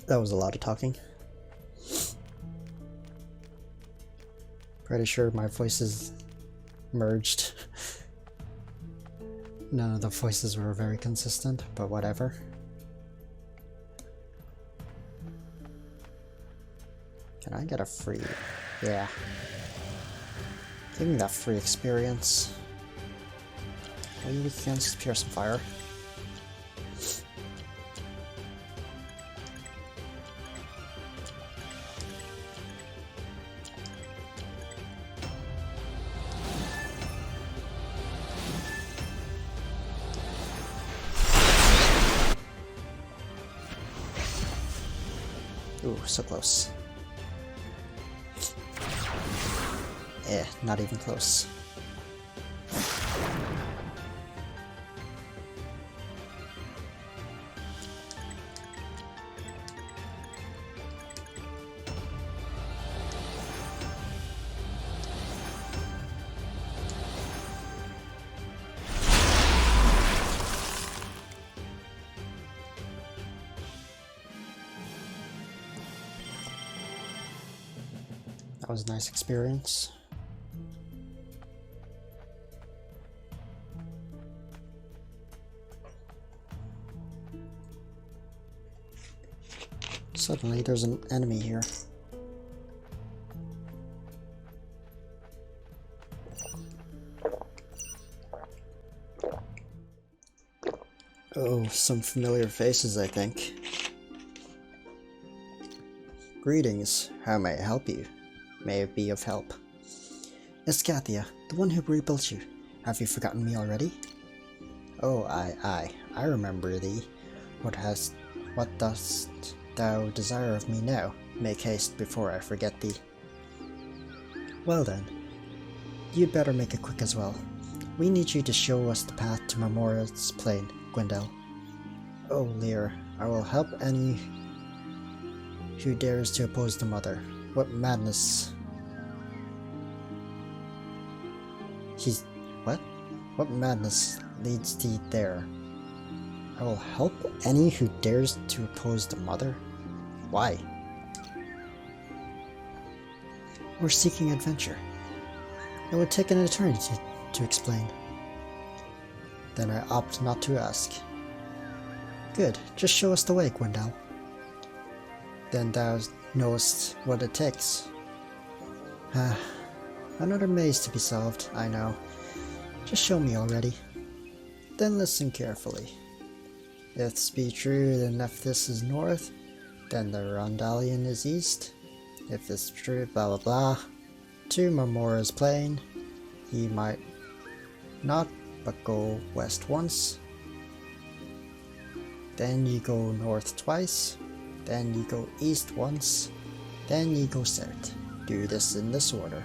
That was a lot of talking. Pretty sure my voices merged. None of the voices were very consistent, but whatever. Can I get a free? Yeah. Give me that free experience. Are you weak against Pierce and Fire? Ooh, so close. Not even close. That was a nice experience. Suddenly there's an enemy here. Oh, some familiar faces, I think. Greetings, how may I help you? May I be of help? It's Kathia, the one who rebuilt you. Have you forgotten me already? Oh, I remember thee. What dost thou desire of me now? Make haste before I forget thee. Well then, you'd better make it quick as well. We need you to show us the path to Marmora's Plain, Gwendel. Oh, Lear, I will help any who dares to oppose the mother. What madness. What madness leads thee there? I will help any who dares to oppose the mother? Why? We're seeking adventure. It would take an eternity to explain. Then I opt not to ask. Good, just show us the way, Gwendel. Then thou knowest what it takes. Another maze to be solved, I know. Just show me already. Then listen carefully. If this be true, then if this is north, then the Rondalion is east. If this is true, blah blah blah. To Marmora's Plain, ye might not, but go west once. Then ye go north twice. Then ye go east once. Then ye go south. Do this in this order.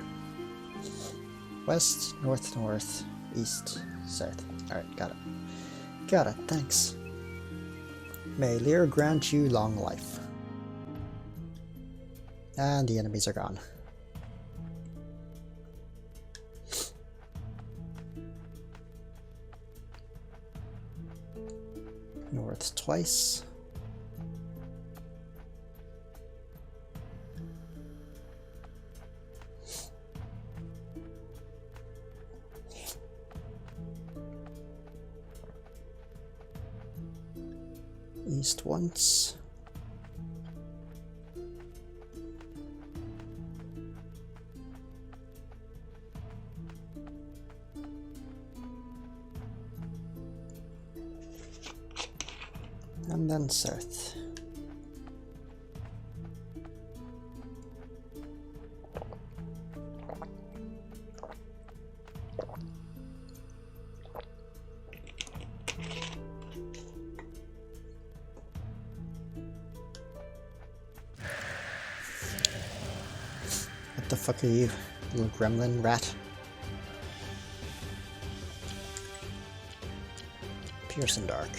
West, north, north, east, south. Alright, got it. Got it, thanks. May Lear grant you long life. And the enemies are gone. North twice. East once. And then south. What the fuck are you, little gremlin rat? Pierce and Dark.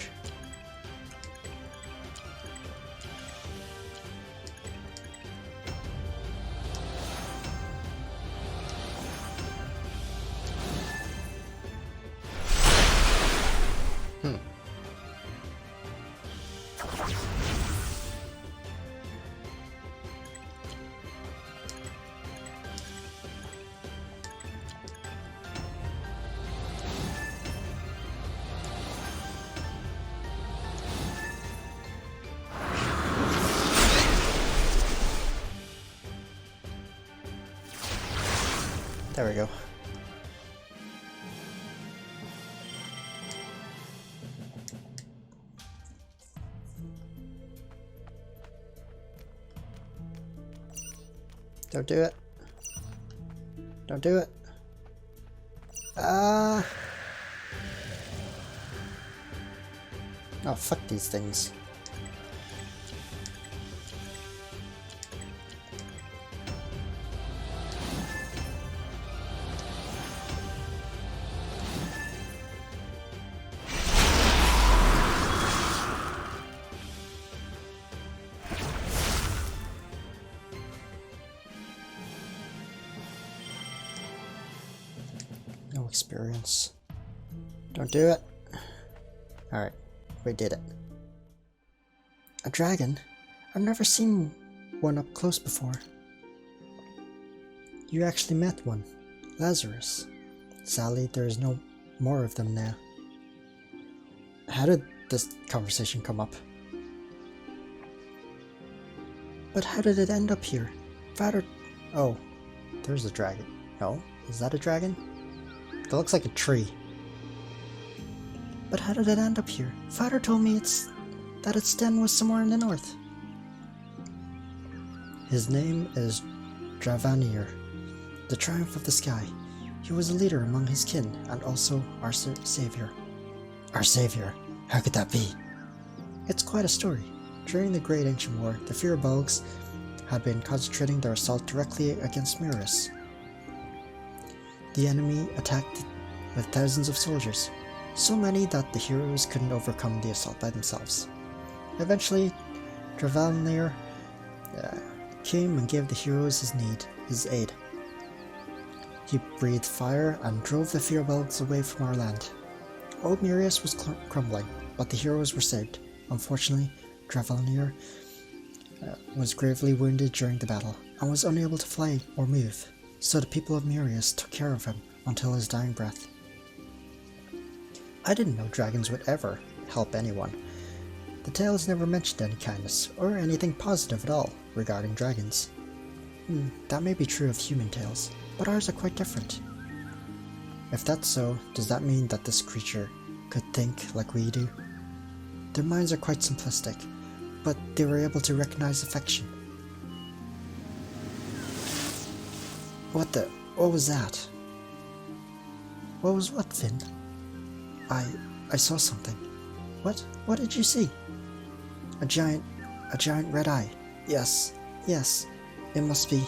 There we go. Don't do it. Don't do it. Oh, fuck these things. No experience. Don't do it. Alright, we did it. A dragon? I've never seen one up close before. You actually met one. Lazarus. Sadly, there is no more of them now. How did this conversation come up? But how did it end up here? Father... Oh, there's a dragon. No? Is that a dragon? That looks like a tree. But how did it end up here? Father told me that its den was somewhere in the north. His name is Dravanir, the Triumph of the Sky. He was a leader among his kin, and also our savior. Our savior? How could that be? It's quite a story. During the Great Ancient War, the Fatebounds had been concentrating their assault directly against Mirus. The enemy attacked with thousands of soldiers, so many that the heroes couldn't overcome the assault by themselves. Eventually, Dravanir came and gave the heroes his aid. He breathed fire and drove the Fatebounds away from our land. Old Mirus was crumbling, but the heroes were saved. Unfortunately, Dravanir was gravely wounded during the battle and was unable to fly or move, so the people of Mirus took care of him until his dying breath. I didn't know dragons would ever help anyone. The tales never mentioned any kindness or anything positive at all regarding dragons. That may be true of human tales, but ours are quite different. If that's so, does that mean that this creature could think like we do? Their minds are quite simplistic, but they were able to recognize affection. What was that? What was what, Finn? I saw something. What did you see? A giant red eye. Yes, it must be.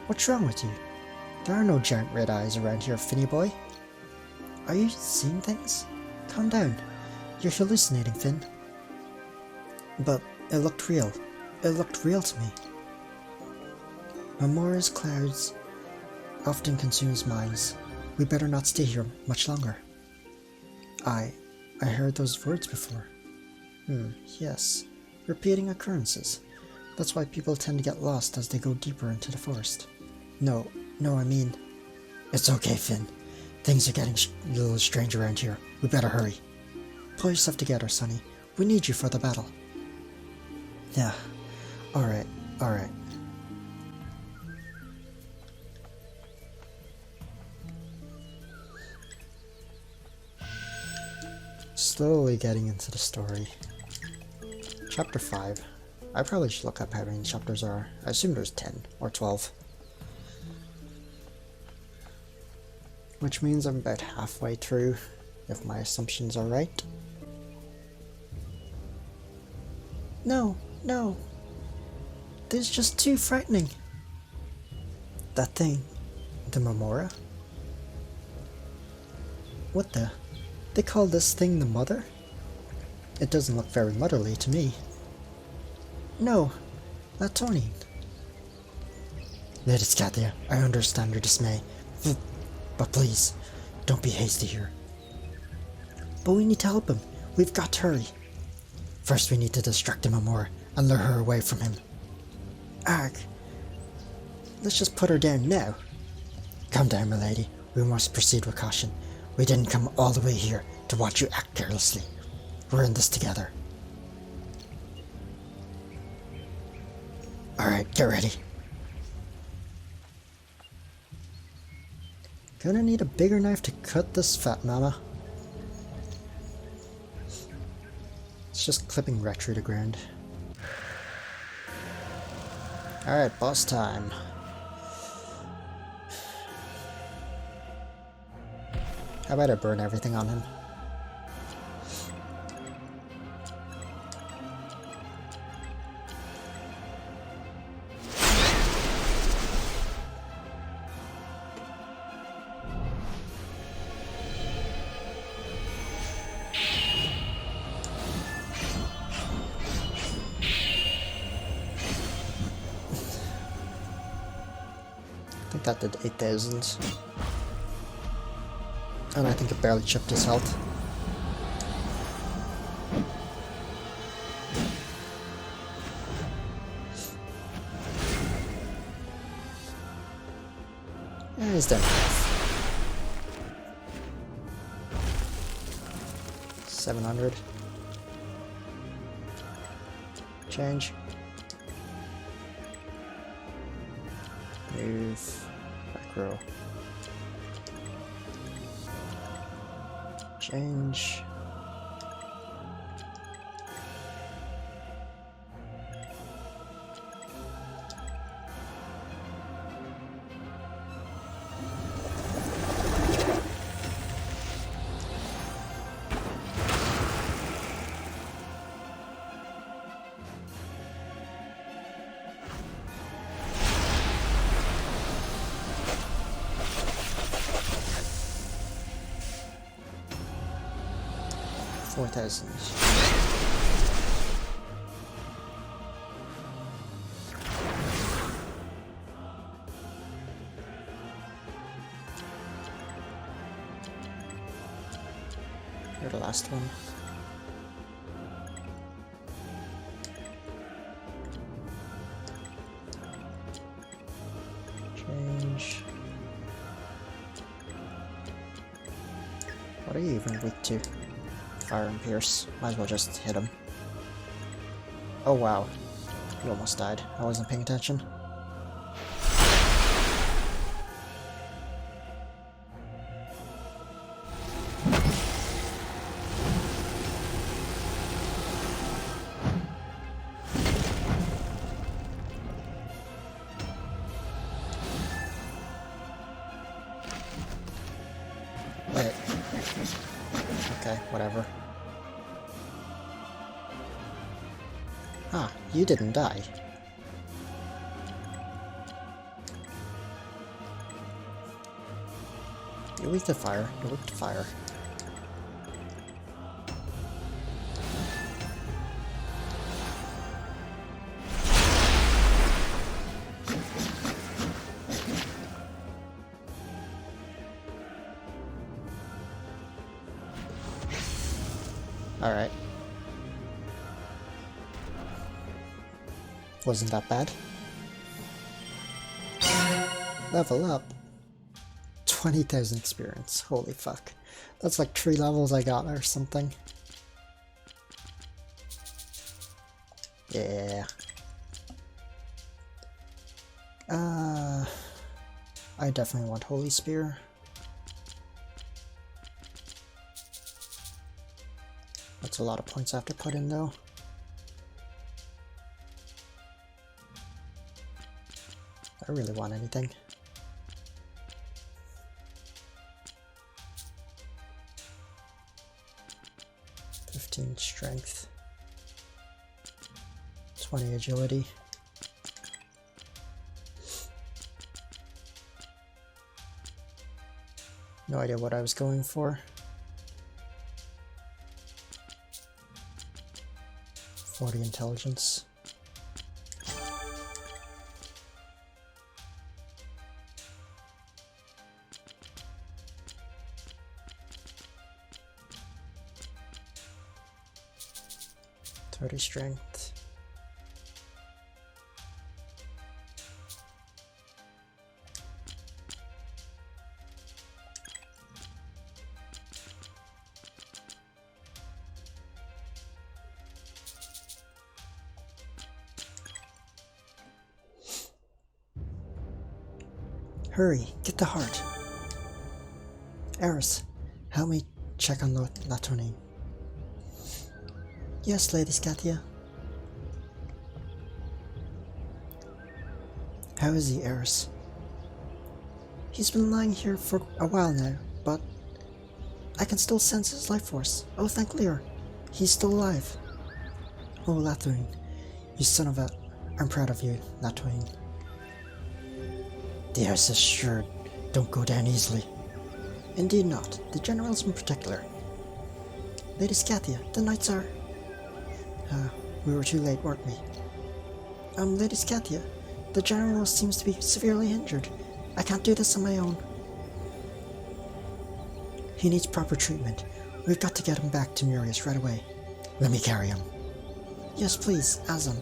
What's wrong with you? There are no giant red eyes around here, Finny boy. Are you seeing things? Calm down. You're hallucinating, Finn. But it looked real. It looked real to me. Mamora's clouds often consumes minds. We better not stay here much longer. I heard those words before. Yes. Repeating occurrences. That's why people tend to get lost as they go deeper into the forest. No, I mean... It's okay, Finn. Things are getting a little strange around here. We better hurry. Pull yourself together, Sonny. We need you for the battle. Yeah. Alright. Slowly getting into the story. Chapter 5. I probably should look up how many chapters are. I assume there's 10 or 12. Which means I'm about halfway through, if my assumptions are right. No. This is just too frightening. That thing. The Mamora? What the? They call this thing the Mother? It doesn't look very motherly to me. No, not Tony. Lady Scathia, I understand your dismay, but please, don't be hasty here. But we need to help him. We've got to hurry. First we need to distract him more and lure her away from him. Arg. Let's just put her down now. Calm down, my lady. We must proceed with caution. We didn't come all the way here to watch you act carelessly. We're in this together. Alright, get ready. Gonna need a bigger knife to cut this fat mama. It's just clipping right through the ground. Alright, boss time. How about I burn everything on him? I think that did 8,000. And I think it barely chipped his health. And he's done. 700. Change. Move. Back row. Change. $4,000. You're the last one. Change. What are you even weak to? Fire and pierce. Might as well just hit him. Oh wow. He almost died. I wasn't paying attention. Wait. Okay, whatever. Ah, you didn't die. You're weak to fire. You're weak to fire. Alright. Wasn't that bad. Level up. 20,000 experience. Holy fuck. That's like 3 levels I got or something. Yeah. I definitely want Holy Spear. That's a lot of points I have to put in though. I really want anything. Strength, 20 agility. No idea what I was going for. 40 intelligence. Strength. Hurry, get the heart. Eris, help me check on Latonin. Yes, Lady Scathia. How is he, Eris? He's been lying here for a while now, but I can still sense his life force. Oh, thank Lear. He's still alive. Oh, Latonin, you son of a... I'm proud of you, Latonin. The house is sure don't go down easily. Indeed not. The generals in particular. Lady Scathia, the knights are... we were too late, weren't we? Lady Scathia, the general seems to be severely injured. I can't do this on my own. He needs proper treatment. We've got to get him back to Murius right away. Let me carry him. Yes, please, Azam.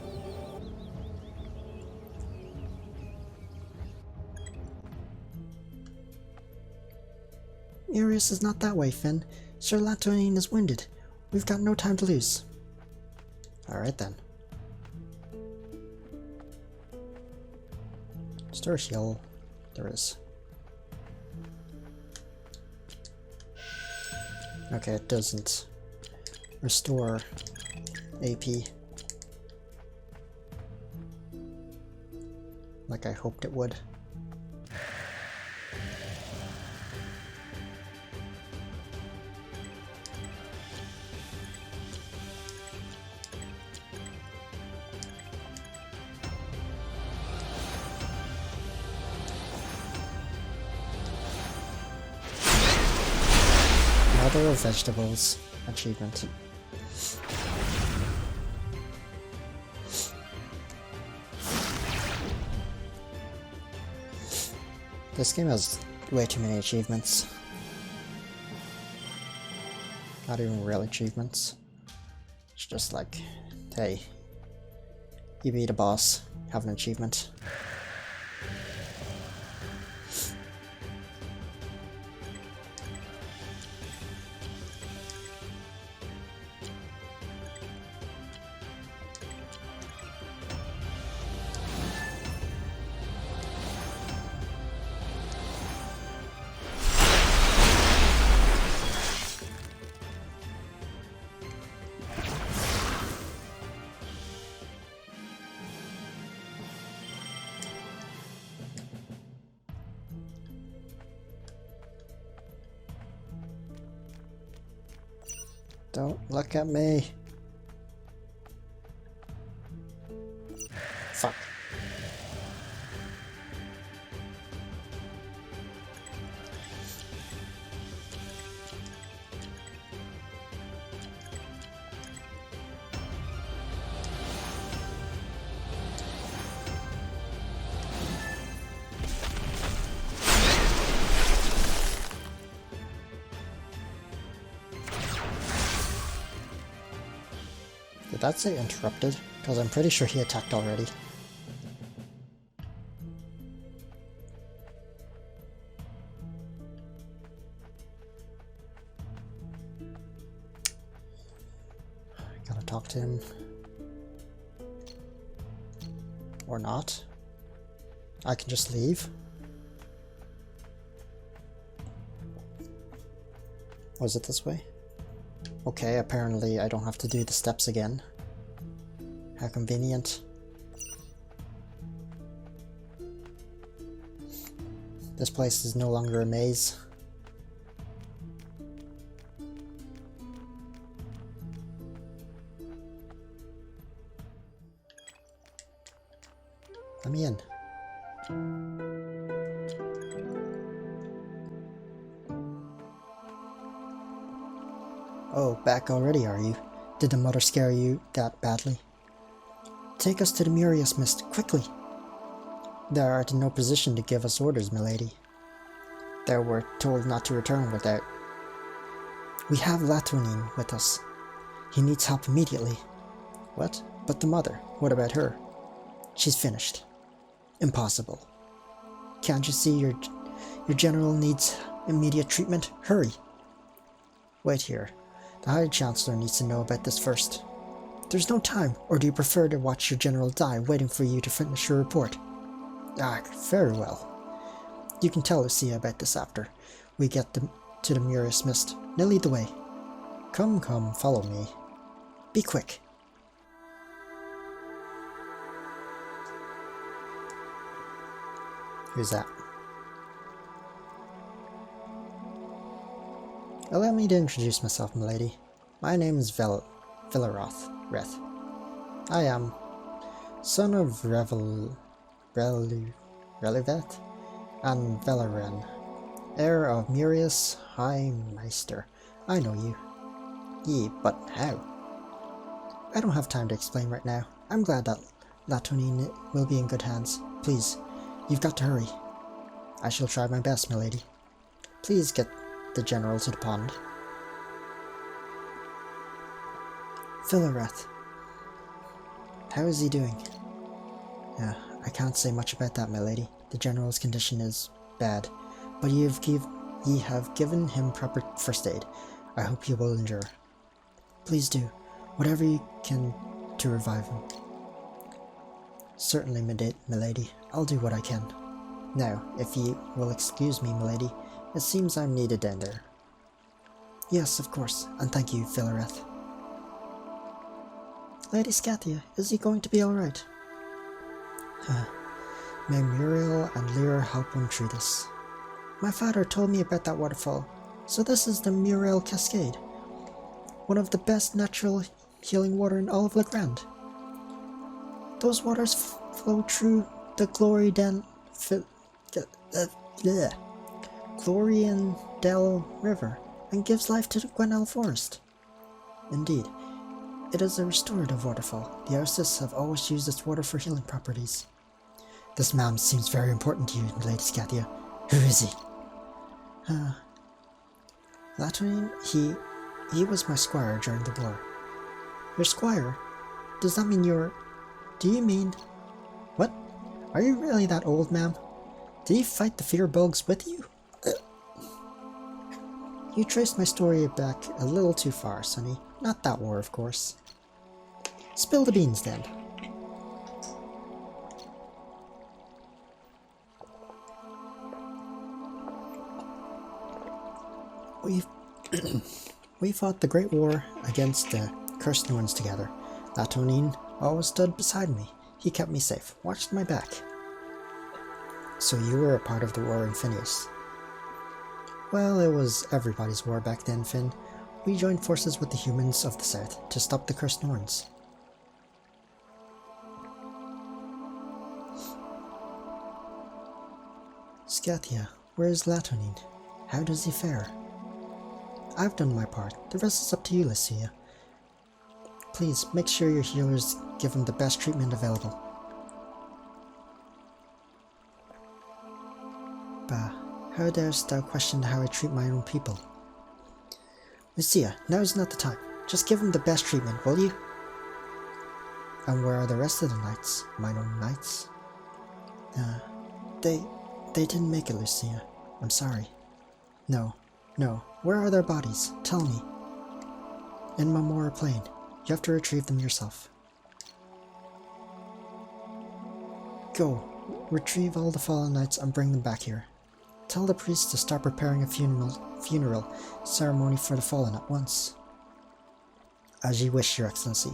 Murius is not that way, Finn. Sir Latonin is wounded. We've got no time to lose. Alright then. Storage heal. There is. Okay, it doesn't restore AP like I hoped it would. Mother of Vegetables achievement. This game has way too many achievements. Not even real achievements. It's just like, hey, you beat a boss, have an achievement. Don't look at me. Fuck. Did that say interrupted? Because I'm pretty sure he attacked already. Gotta talk to him. Or not. I can just leave. Was it this way? Okay, apparently I don't have to do the steps again. How convenient. This place is no longer a maze. Let me in. Oh, back already, are you? Did the mother scare you that badly? Take us to the Murius Mist, quickly! They are in no position to give us orders, milady. They were told not to return without... We have Latonin with us. He needs help immediately. What? But the mother, what about her? She's finished. Impossible. Can't you see your general needs immediate treatment? Hurry! Wait here. The High Chancellor needs to know about this first. There's no time, or do you prefer to watch your general die waiting for you to finish your report? Ah, very well. You can tell Lucia about this after we get the to the Murius Mist. Now lead the way. Come, come, follow me. Be quick. Who's that? Allow me to introduce myself, milady. My name is Villaroth. I am son of Relivet and Velaren, heir of Murius High Meister. I know you. Ye, but how? I don't have time to explain right now. I'm glad that Latonin will be in good hands. Please, you've got to hurry. I shall try my best, milady. Please get the general to the pond. Villareth. How is he doing? I can't say much about that, my lady. The general's condition is bad, but ye have given him proper first aid. I hope he will endure. Please do whatever you can to revive him. Certainly, milady. I'll do what I can. Now, if ye will excuse me, milady, it seems I'm needed down there. Yes, of course, and thank you, Villareth. Lady Scathia, is he going to be alright? May Muriel and Lyra help him through this. My father told me about that waterfall. So this is the Muriel Cascade. One of the best natural healing water in all of Legrand. Those waters flow through the Gloriandel River and gives life to the Gwenel Forest. Indeed, it is a restorative waterfall. The Arcists have always used its water for healing properties. This man seems very important to you, Lady Scathia. Who is he? Latonin, he was my squire during the war. Your squire? Does that mean you're... Do you mean... What? Are you really that old, ma'am? Did he fight the fear bugs with you? You traced my story back a little too far, Sonny. Not that war, of course. Spill the beans, then. We fought the Great War against the Cursed Norns together. Latonin always stood beside me. He kept me safe, watched my back. So you were a part of the war in Phineas. Well, it was everybody's war back then, Finn. We joined forces with the humans of the South to stop the Cursed Norns. Scathia, where is Latonin? How does he fare? I've done my part. The rest is up to you, Lucia. Please, make sure your healers give him the best treatment available. Bah, how darest thou question how I treat my own people? Lucia, now is not the time. Just give him the best treatment, will you? And where are the rest of the knights? Mine own knights? They didn't make it, Lucia. I'm sorry. No. Where are their bodies? Tell me. In Marmora Plain. You have to retrieve them yourself. Go. Retrieve all the fallen knights and bring them back here. Tell the priest to start preparing a funeral ceremony for the fallen at once. As you wish, Your Excellency.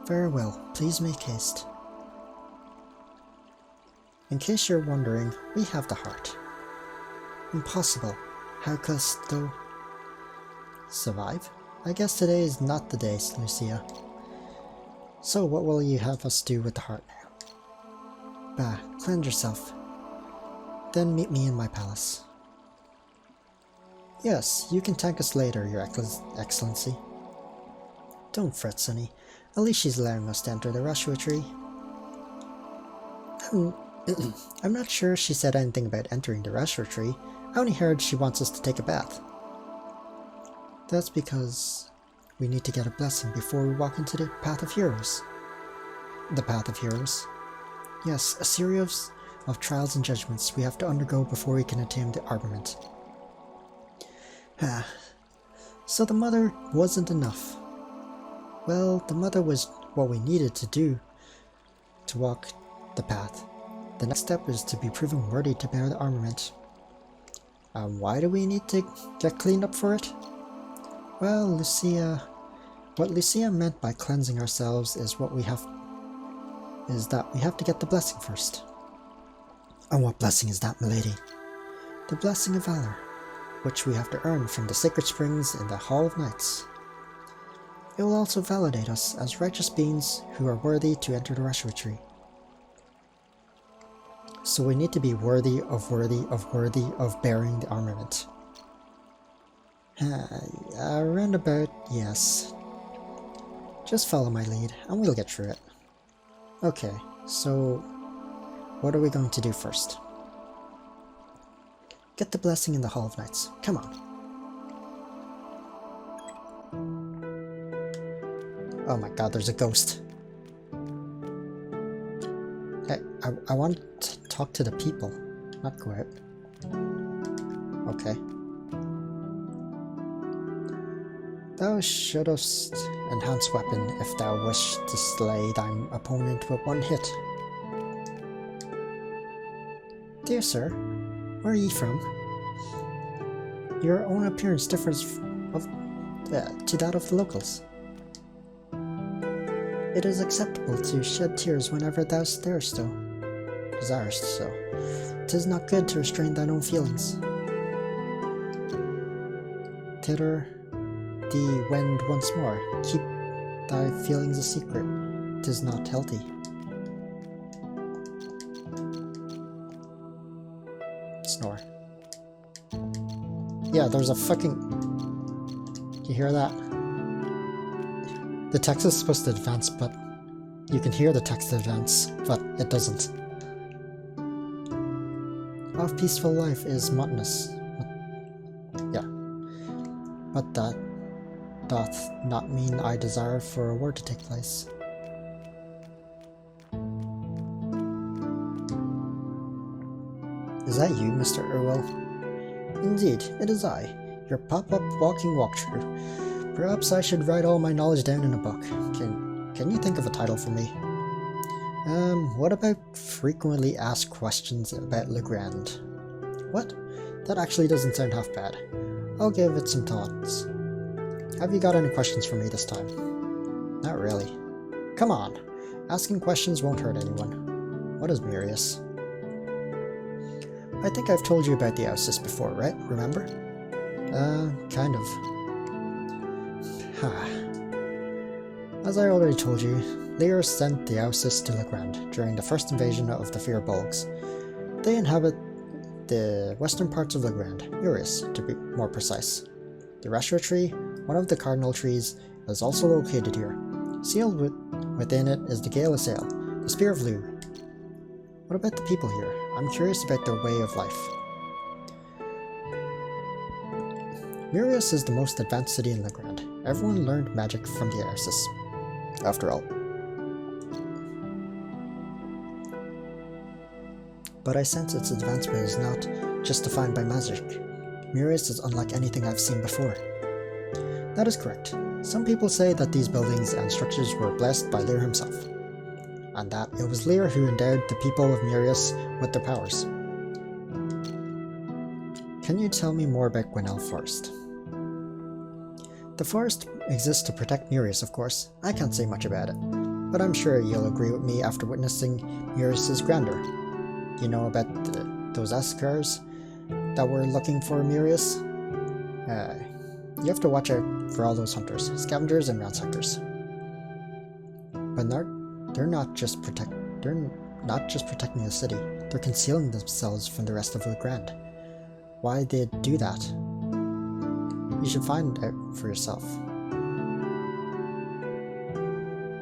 Very well. Please make haste. In case you're wondering, we have the heart. Impossible. How couldst thou survive? I guess today is not the day, Lucia. So what will you have us do with the heart now? Bah, cleanse yourself. Then meet me in my palace. Yes, you can thank us later, Your Excellency. Don't fret, Sonny. At least she's allowing us to enter the Rashua tree. I'm not sure she said anything about entering the Rashua tree. I only heard she wants us to take a bath. That's because we need to get a blessing before we walk into the Path of Heroes. The Path of Heroes? Yes, a series of trials and judgments we have to undergo before we can attain the armament. So the mother wasn't enough. Well, the mother was what we needed to do to walk the path. The next step is to be proven worthy to bear the armament. Why do we need to get cleaned up for it? Well, what Lucia meant by cleansing ourselves is that we have to get the blessing first. And what blessing is that, milady? The blessing of valor, which we have to earn from the sacred springs in the Hall of Knights. It will also validate us as righteous beings who are worthy to enter the Rashua Tree. So we need to be worthy of bearing the armament. Roundabout, yes. Just follow my lead, and we'll get through it. Okay, so what are we going to do first? Get the blessing in the Hall of Knights. Come on. Oh my god, there's a ghost. Hey, I want to talk to the people, not go out. Okay. Thou shouldst enhance weapon if thou wish to slay thine opponent with one hit. Dear sir, where are ye from? Your own appearance differs to that of the locals. It is acceptable to shed tears whenever thou desirest so. 'Tis not good to restrain thine own feelings. Thither thee wend once more. Keep thy feelings a secret. 'Tis not healthy. Snore. Yeah, there's a fucking... You hear that? The text is supposed to advance, but you can hear the text advance, but it doesn't. Our peaceful life is monotonous. Yeah. But that doth not mean I desire for a war to take place. Is that you, Mr. Irwell? Indeed, it is I, your pop-up walking walkthrough. Perhaps I should write all my knowledge down in a book. Can you think of a title for me? What about frequently asked questions about Legrand? What? That actually doesn't sound half bad. I'll give it some thoughts. Have you got any questions for me this time? Not really. Come on, asking questions won't hurt anyone. What is Murius? I think I've told you about the Ousis before, right? Remember? Kind of. As I already told you, Lear sent the Ousis to Legrand during the first invasion of the Firbolgs. They inhabit the western parts of Legrand, Murius to be more precise. The Rashua tree, one of the cardinal trees, is also located here. Sealed within it is the Gale of Sail, the Spear of Lu. What about the people here? I'm curious about their way of life. Murius is the most advanced city in Legrand. Everyone learned magic from the Ousis, after all. But I sense its advancement is not just defined by magic. Murius is unlike anything I've seen before. That is correct. Some people say that these buildings and structures were blessed by Lear himself, and that it was Lear who endowed the people of Murius with their powers. Can you tell me more about Gwinnell Forest? The forest exists to protect Murius, of course. I can't say much about it, but I'm sure you'll agree with me after witnessing Murius's grandeur. You know about those Askars that were looking for Murius? You have to watch out for all those hunters, scavengers and ransackers. But they're not just protecting the city, they're concealing themselves from the rest of Legrand. Why they do that? You should find out for yourself.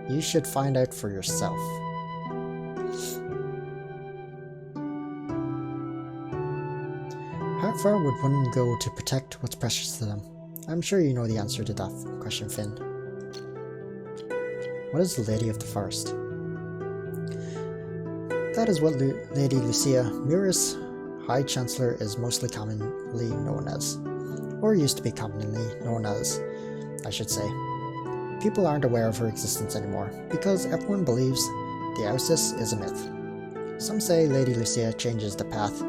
You should find out for yourself. How far would one go to protect what's precious to them? I'm sure you know the answer to that question, Finn. What is the Lady of the Forest? That is what Lady Lucia, Murius' High Chancellor, is mostly commonly known as. Or used to be commonly known as, I should say. People aren't aware of her existence anymore, because everyone believes the Ousis is a myth. Some say Lady Lucia changes the path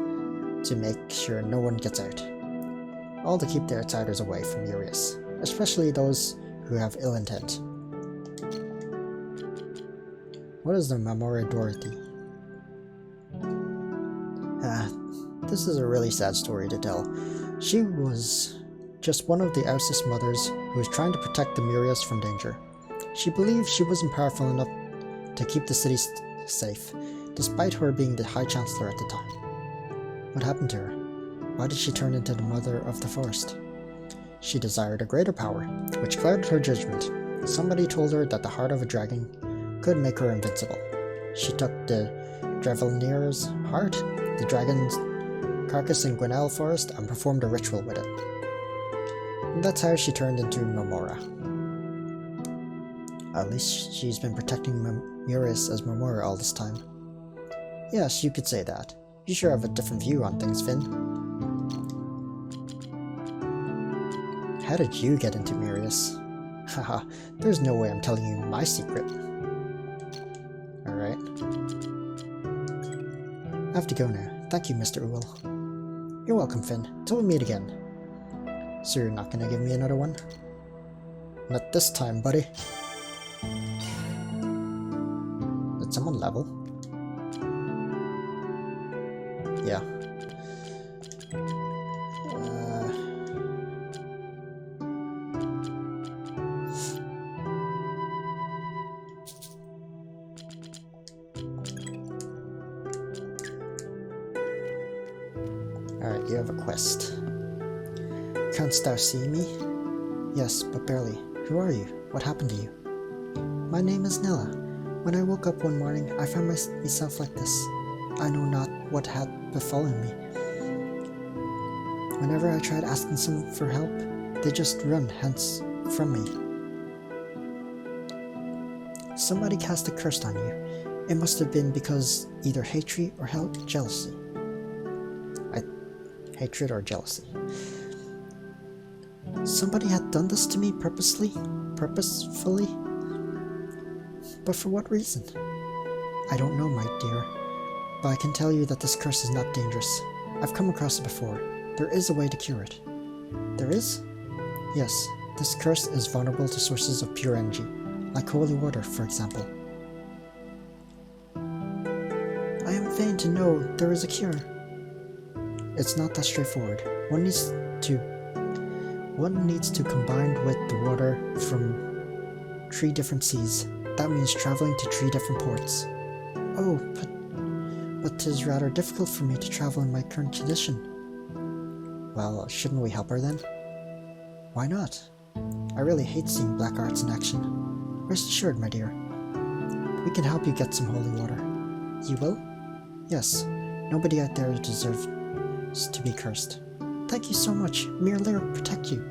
to make sure no one gets out. All to keep the outsiders away from Urias, especially those who have ill intent. What is the Memoria Dorothy? This is a really sad story to tell. She was just one of the Ousis mothers who was trying to protect the Murias from danger. She believed she wasn't powerful enough to keep the city safe, despite her being the High Chancellor at the time. What happened to her? Why did she turn into the Mother of the Forest? She desired a greater power, which clouded her judgment. Somebody told her that the heart of a dragon could make her invincible. She took the Drevelnir's heart, the dragon's carcass in Gwinnell Forest, and performed a ritual with it. And that's how she turned into Memora. At least she's been protecting Urias as Memora all this time. Yes, you could say that. You sure have a different view on things, Finn. How did you get into Urias? Haha, there's no way I'm telling you my secret. Alright. I have to go now. Thank you, Mr. Uhl. You're welcome, Finn. Till we meet again. So you're not gonna give me another one? Not this time, buddy. Did someone level? Yeah. Alright, you have a quest. Canst thou see me? Yes, but barely. Who are you? What happened to you? My name is Nella. When I woke up one morning, I found myself like this. I know not what had befallen me. Whenever I tried asking someone for help, they just run hence from me. Somebody cast a curse on you. It must have been because either hatred or jealousy. Hatred or jealousy. Somebody had done this to me purposefully? But for what reason? I don't know, my dear, but I can tell you that this curse is not dangerous. I've come across it before. There is a way to cure it. There is? Yes, this curse is vulnerable to sources of pure energy, like holy water, for example. I am fain to know there is a cure. It's not that straightforward. One needs to combine with the water from 3 different seas. That means traveling to 3 different ports. Oh, but 'tis rather difficult for me to travel in my current condition. Well, shouldn't we help her then? Why not? I really hate seeing black arts in action. Rest assured, my dear. We can help you get some holy water. You will? Yes. Nobody out there deserves to be cursed. Thank you so much. May your lyric protect you.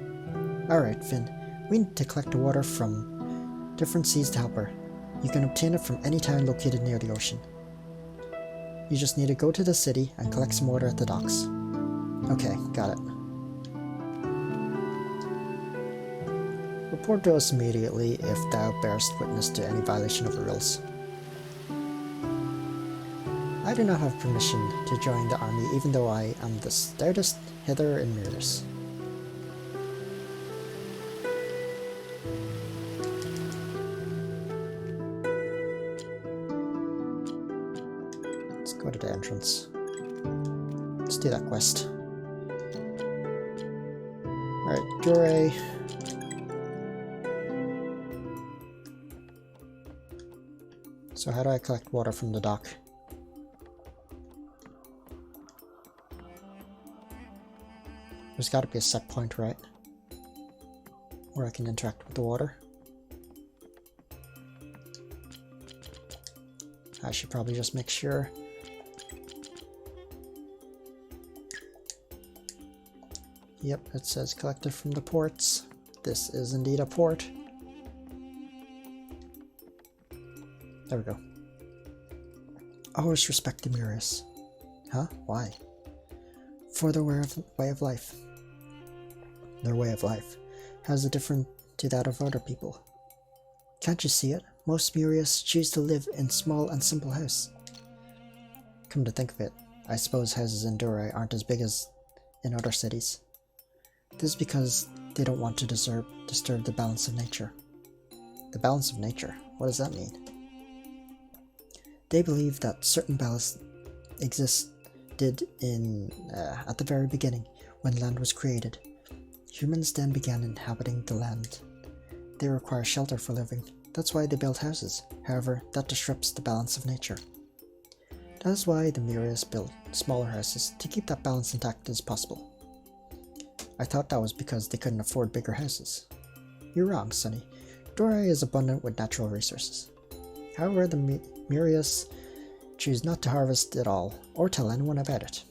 Alright, Finn. We need to collect the water from different seas to help her. You can obtain it from any town located near the ocean. You just need to go to the city and collect some water at the docks. Okay, got it. Report to us immediately if thou bearest witness to any violation of the rules. I do not have permission to join the army even though I am the stoutest hither in Mirrors. Let's go to the entrance. Let's do that quest. Alright, Jure. So how do I collect water from the dock? There's got to be a set point, right? Where I can interact with the water. I should probably just make sure. Yep, it says collected from the ports. This is indeed a port. There we go. Always respect the Mirrors. Huh? Why? For their way of life. Their way of life has a different to that of other people. Can't you see it? Most Murias choose to live in small and simple house. Come to think of it, I suppose houses in Durai aren't as big as in other cities. This is because they don't want to disturb the balance of nature. The balance of nature? What does that mean? They believe that certain balance existed at the very beginning, when land was created. Humans then began inhabiting the land. They require shelter for living. That's why they build houses. However, that disrupts the balance of nature. That is why the Murias built smaller houses, to keep that balance intact as possible. I thought that was because they couldn't afford bigger houses. You're wrong, Sonny. Durai is abundant with natural resources. However, the Murias choose not to harvest it all, or tell anyone about it.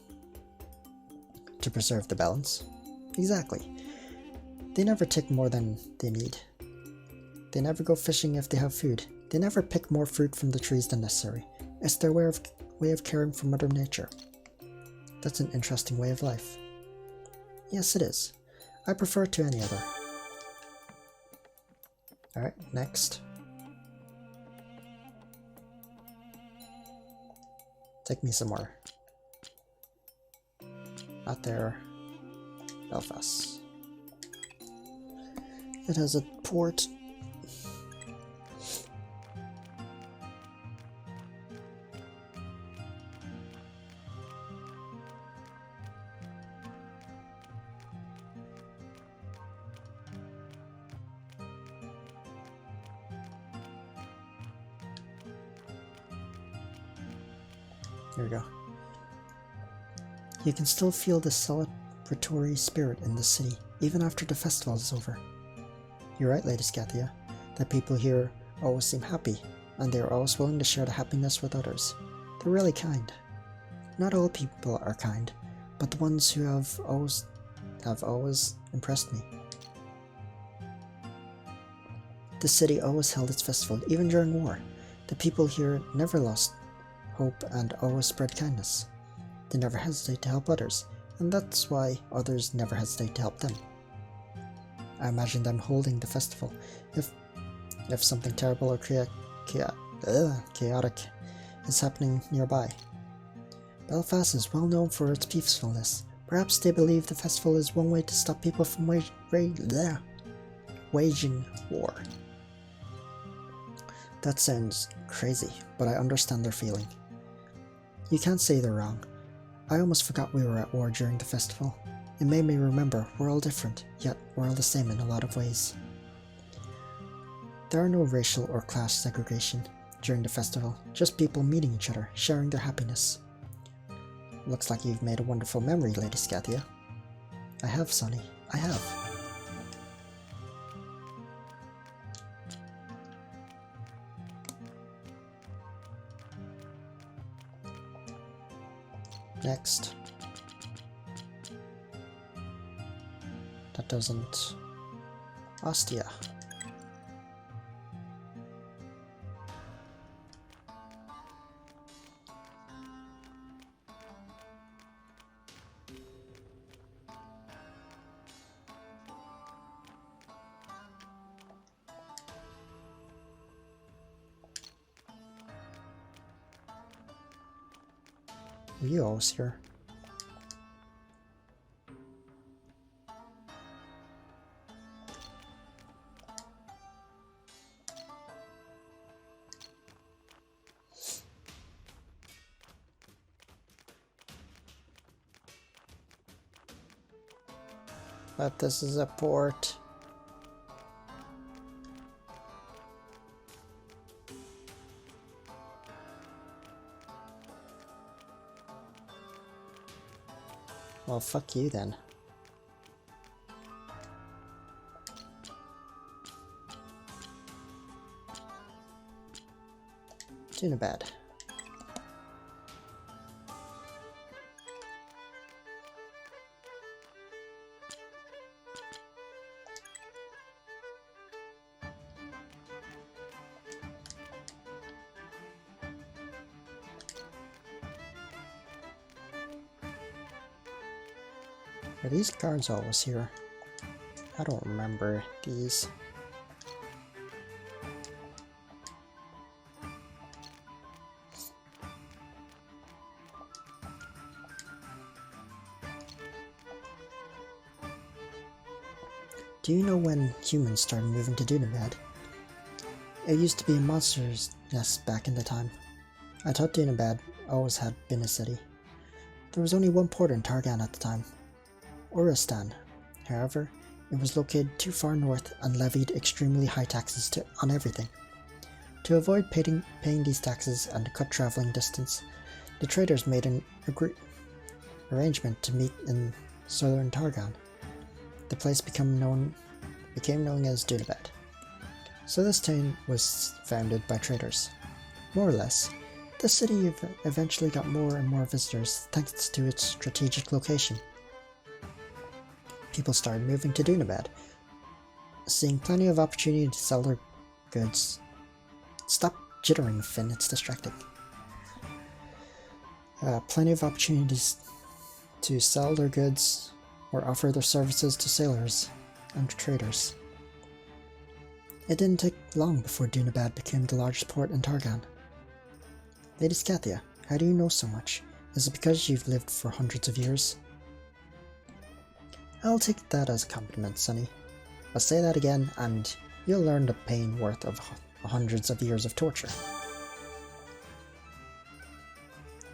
To preserve the balance? Exactly. They never take more than they need. They never go fishing if they have food. They never pick more fruit from the trees than necessary. It's their way of caring for Mother Nature. That's an interesting way of life. Yes, it is. I prefer it to any other. Alright, next. Take me somewhere. Not there. Belfast. It has a port. Here we go. You can still feel the celebratory spirit in the city, even after the festival is over. You're right, Lady Scathia. The people here always seem happy, and they are always willing to share the happiness with others. They're really kind. Not all people are kind, but the ones who have always impressed me. The city always held its festival, even during war. The people here never lost hope and always spread kindness. They never hesitate to help others, and that's why others never hesitate to help them. I imagine them holding the festival if something terrible or chaotic is happening nearby. Belfast is well known for its peacefulness. Perhaps they believe the festival is one way to stop people from waging war. That sounds crazy, but I understand their feeling. You can't say they're wrong. I almost forgot we were at war during the festival. It made me remember we're all different, yet we're all the same in a lot of ways. There are no racial or class segregation during the festival, just people meeting each other, sharing their happiness. Looks like you've made a wonderful memory, Lady Scathia. I have, Sonny. I have. Next. That doesn't... Ostia. Are you always here? But this is a port. Well, fuck you then. Too bad. Are these guards always here? I don't remember these. Do you know when humans started moving to Dunabad? It used to be a monster's nest back in the time. I thought Dunabad always had been a city. There was only one port in Targan at the time, Oristan. However, it was located too far north and levied extremely high taxes on everything. To avoid paying these taxes and to cut travelling distance, the traders made an arrangement to meet in southern Targan. The place became known as Dunabad. So this town was founded by traders. More or less, the city eventually got more and more visitors thanks to its strategic location. People started moving to Dunabad, seeing plenty of opportunity to sell their goods. Stop jittering, Finn, it's distracting. Plenty of opportunities to sell their goods or offer their services to sailors and traders. It didn't take long before Dunabad became the largest port in Targan. Lady Scathia, how do you know so much? Is it because you've lived for hundreds of years? I'll take that as a compliment, Sonny. I'll say that again and you'll learn the pain worth of hundreds of years of torture.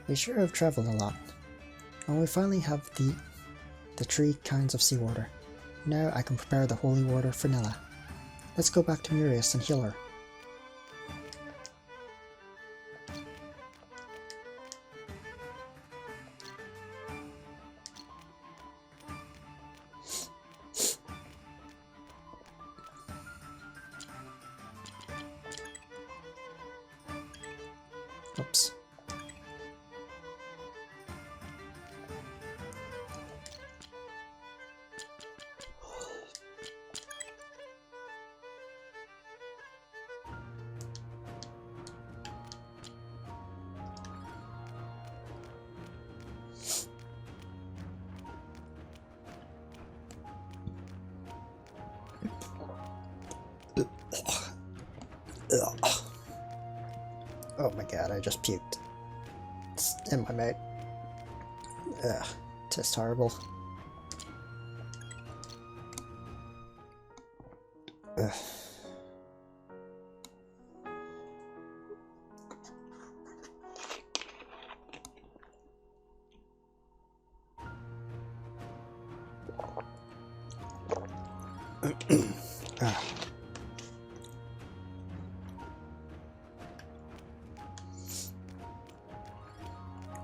We sure have travelled a lot, and we finally have the 3 kinds of seawater. Now I can prepare the holy water for Nella. Let's go back to Murius and heal her. Oops. Oh my god, I just puked. It's in my mouth. Ugh, tastes horrible. Ugh. Ah.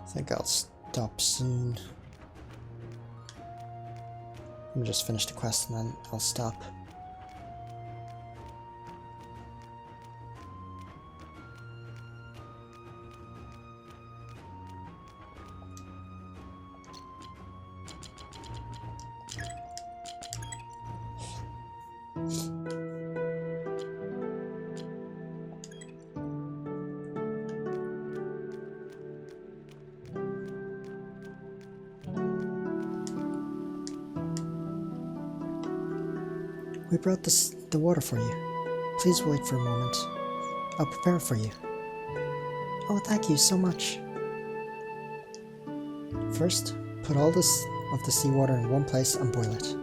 I think I'll stop soon. Let me just finish the quest and then I'll stop. We brought the water for you. Please wait for a moment. I'll prepare it for you. Oh, thank you so much. First, put all of the seawater in one place and boil it.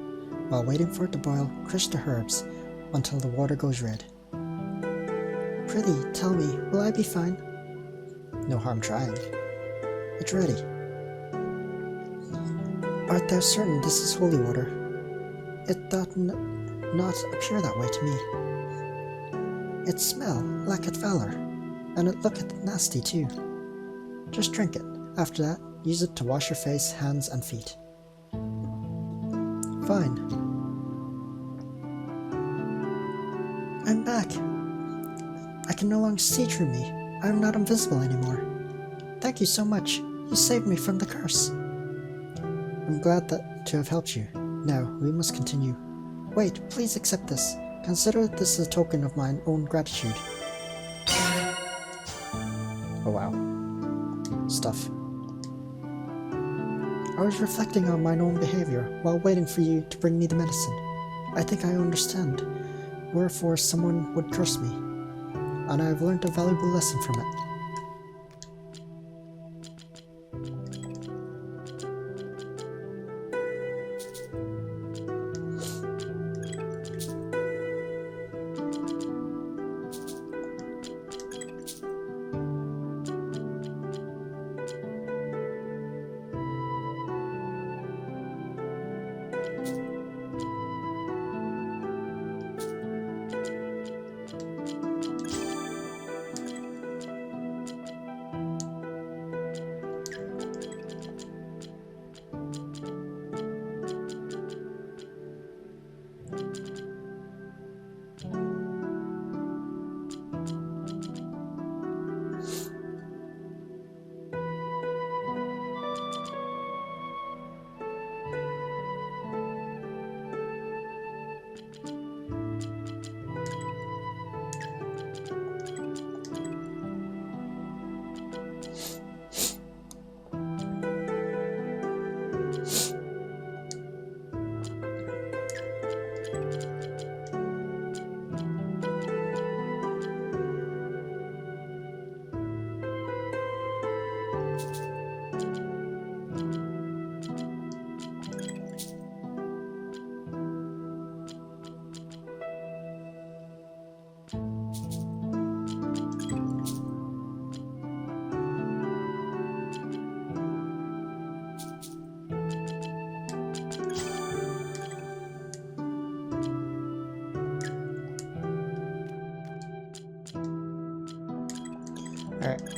While waiting for it to boil, crush the herbs until the water goes red. Prithee, tell me, will I be fine? No harm trying. It's ready. Art thou certain this is holy water? It doth not appear that way to me. It smell lacketh valor, and it looketh nasty too. Just drink it. After that, use it to wash your face, hands, and feet. Fine. I'm back. I can no longer see through me. I am not invisible anymore. Thank you so much. You saved me from the curse. I'm glad to have helped you. Now, we must continue. Wait, please accept this. Consider this a token of my own gratitude. Oh wow. Stuff. I was reflecting on my own behavior while waiting for you to bring me the medicine. I think I understand wherefore someone would curse me, and I have learned a valuable lesson from it.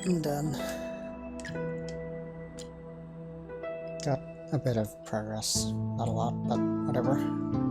And then got a bit of progress. Not a lot, but whatever.